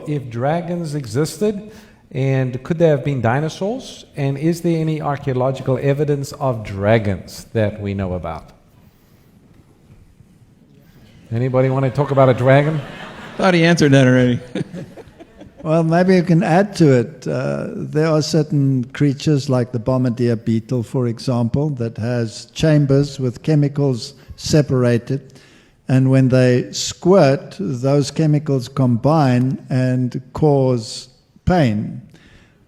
if dragons existed, and could they have been dinosaurs? And is there any archaeological evidence of dragons that we know about? Anybody want to talk about a dragon? Thought he answered that already. Well, maybe you can add to it. There are certain creatures like the bombardier beetle, for example, that has chambers with chemicals separated. And when they squirt, those chemicals combine and cause pain.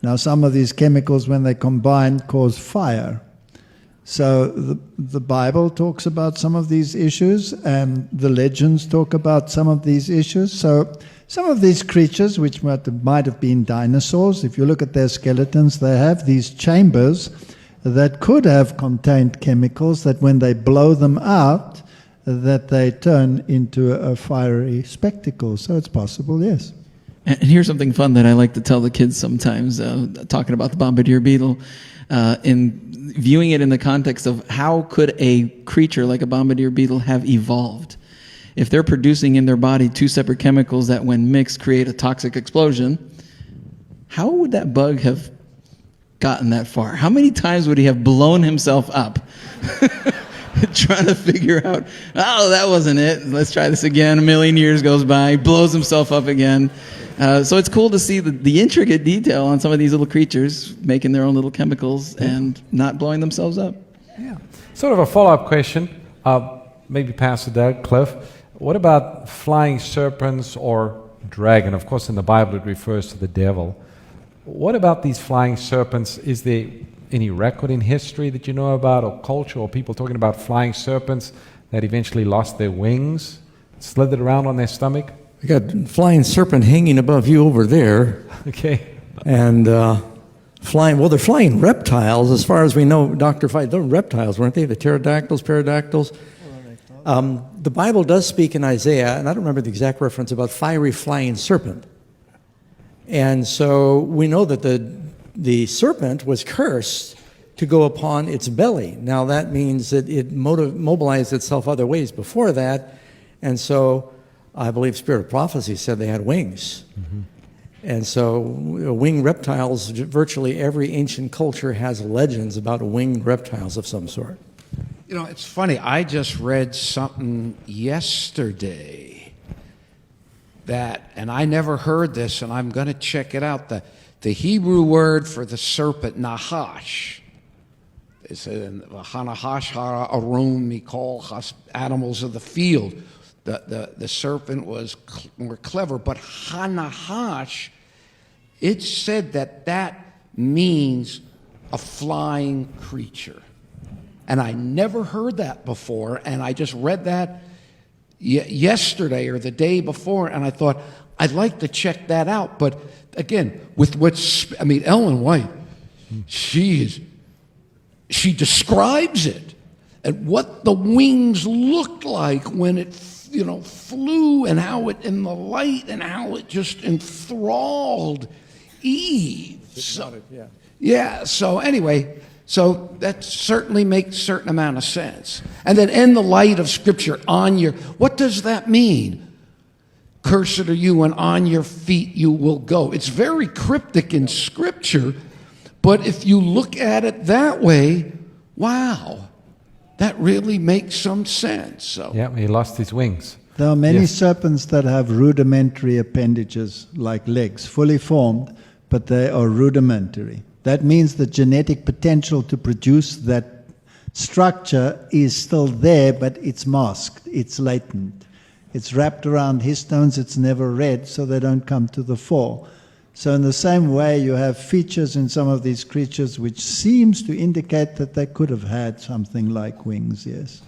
Now, some of these chemicals, when they combine, cause fire. So the Bible talks about some of these issues, and the legends talk about some of these issues. So some of these creatures, which might have been dinosaurs, if you look at their skeletons, they have these chambers that could have contained chemicals that when they blow them out, that they turn into a fiery spectacle. So it's possible, yes. And here's something fun that I like to tell the kids sometimes, talking about the bombardier beetle, in viewing it in the context of how could a creature like a bombardier beetle have evolved? If they're producing in their body two separate chemicals that when mixed create a toxic explosion, how would that bug have gotten that far? How many times would he have blown himself up trying to figure out, oh, that wasn't it, let's try this again. A million years goes by, blows himself up again. So it's cool to see the intricate detail on some of these little creatures making their own little chemicals and not blowing themselves up. Yeah. Sort of a follow-up question, maybe Pastor Doug, Cliff. What about flying serpents or dragon? Of course, in the Bible it refers to the devil. What about these flying serpents? Is there any record in history that you know about, or culture, or people talking about flying serpents that eventually lost their wings, slithered around on their stomach? We got a flying serpent hanging above you over there. Okay. And they're flying reptiles, as far as we know, Dr. Fight. They're reptiles, weren't they? The pterodactyls. The Bible does speak in Isaiah, and I don't remember the exact reference, about fiery flying serpent. And so we know that the serpent was cursed to go upon its belly. Now that means that it mobilized itself other ways before that, and so I believe Spirit of Prophecy said they had wings. Mm-hmm. And so winged reptiles, virtually every ancient culture has legends about winged reptiles of some sort. You know, it's funny. I just read something yesterday and I never heard this, and I'm going to check it out. The Hebrew word for the serpent, nahash. It said, "Hanahash hara arum mikol animals of the field." The serpent was more clever, but hanahash, it said that means a flying creature. And I never heard that before, and I just read that yesterday or the day before, and I thought, I'd like to check that out. But again, Ellen White, she describes it, and what the wings looked like when it flew, and how it in the light, and how it just enthralled Eve. So anyway, so that certainly makes a certain amount of sense. And then in the light of Scripture, what does that mean? Cursed are you, and on your feet you will go. It's very cryptic in Scripture, but if you look at it that way, wow, that really makes some sense. So. Yeah, he lost his wings. There are many serpents that have rudimentary appendages, like legs, fully formed, but they are rudimentary. That means the genetic potential to produce that structure is still there, but it's masked, it's latent. It's wrapped around histones, it's never read, so they don't come to the fore. So in the same way, you have features in some of these creatures which seems to indicate that they could have had something like wings, yes.